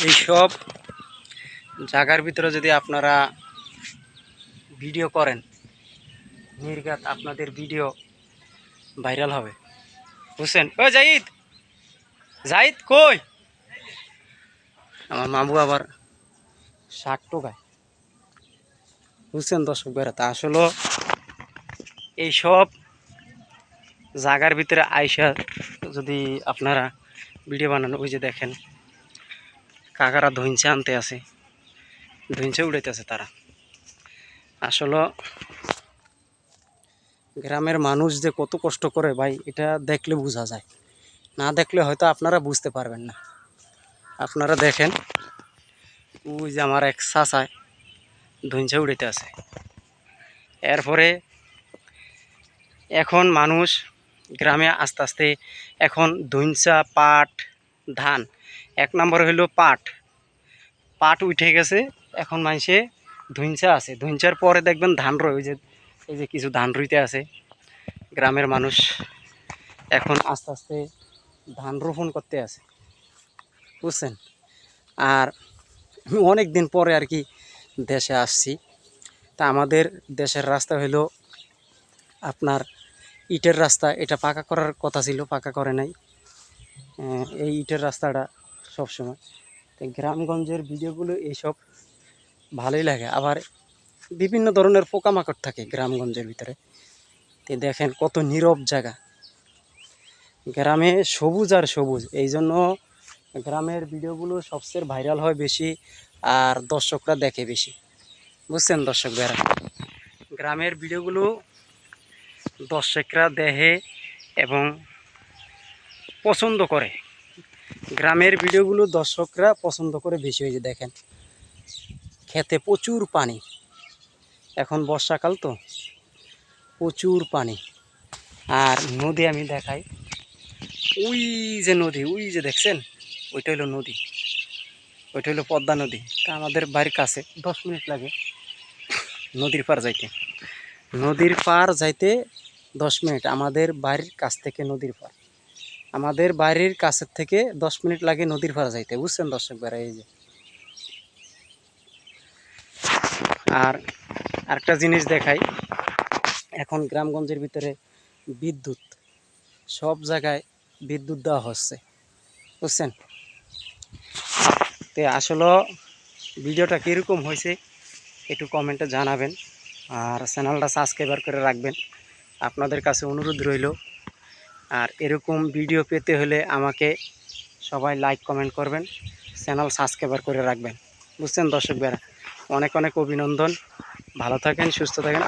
এইসব জায়গার ভিতরে যদি আপনারা ভিডিও করেন, নির্ঘাত আপনাদের ভিডিও ভাইরাল হবে, বুঝছেন? ও জাহিদ, জাহিদ কই? আমার মামু আবার শাক টোকায়, বুঝছেন দর্শক ভাইরা? তা আসলে এইসব জায়গার ভিতরে আইসা যদি আপনারা ভিডিও বানান, ওই যে দেখেন কাকারা ধইনচা আনতে আছে, ধইনচা উড়াইতেছে তারা। আসলে গ্রামের মানুষ যে কত কষ্ট করে ভাই, এটা দেখলে বোঝা যায়, না দেখলে হয়তো আপনারা বুঝতে পারবেন না। আপনারা দেখেন ওই যে আমার এক চাচায় ধইনচা উড়াইতে আছে। এরপরে এখন মানুষ গ্রামে আস্তে আস্তে এখন ধইনচা, পাট, ধান, এক নম্বর হইল পাট উঠে গেছে, এখন মানুষে ধইনচা আছে, ধইনচার পরে দেখবেন ধান রয়, ওই যে এই যে কিছু ধান রুইতে আছে। গ্রামের মানুষ এখন আস্তে আস্তে ধান রোপণ করতে আছে, বুঝছেন? আর অনেক দিন পরে আর কি দেশে আসছি। তা আমাদের দেশের রাস্তা হইলো আপনার ইটের রাস্তা, এটা পাকা করার কথা ছিল, পাকা করে নাই। এই ইটের রাস্তাটা সবসময় তো গ্রামগঞ্জের ভিডিওগুলো এইসব ভালোই লাগে। আবার বিভিন্ন ধরনের পোকামাকড় থাকে গ্রামগঞ্জের ভিতরে। তো দেখেন কত নীরব জায়গা, গ্রামে সবুজ আর সবুজ, এই জন্য গ্রামের ভিডিওগুলো সবচেয়ে ভাইরাল হয় বেশি, আর দর্শকরা দেখে বেশি, বুঝছেন দর্শক ভাইরা? গ্রামের ভিডিওগুলো দর্শকরা দেখে এবং পছন্দ করে, গ্রামের ভিডিওগুলো দর্শকরা পছন্দ করে বেশি। হয়েছে দেখেন খেতে প্রচুর পানি, এখন বর্ষাকাল তো প্রচুর পানি। আর নদী আমি দেখাই, ওই যে নদী, ওই যে দেখছেন, ওইটা হলো নদী, ওইটা হলো পদ্মা নদী। তা আমাদের বাড়ির কাছে 10 মিনিট লাগে নদীর পার যাইতে, নদীর পার যাইতে 10 মিনিট আমাদের বাড়ির কাছ থেকে নদীর পার, আমাদের বাড়ির কাছের থেকে 10 মিনিট লাগে নদীর পার যাইতে, বুঝছেন দর্শক ভাইরা? এই যে আর আরেকটা জিনিস দেখাই, এখন গ্রামগঞ্জের ভিতরে বিদ্যুৎ, সব জায়গায় বিদ্যুৎ দেওয়া হচ্ছে, বুঝছেন? তো আসলে ভিডিওটা কীরকম হয়েছে একটু কমেন্টে জানাবেন, আর চ্যানেলটা সাবস্ক্রাইবার করে রাখবেন, আপনাদের কাছে অনুরোধ রইল। আর এরকম ভিডিও পেতে হলে আমাকে সবাই লাইক কমেন্ট করবেন, চ্যানেল সাবস্ক্রাইবার করে রাখবেন, বুঝছেন দর্শক ভাইরা? অনেক অনেক অভিনন্দন, ভালো থাকেন, সুস্থ থাকেন।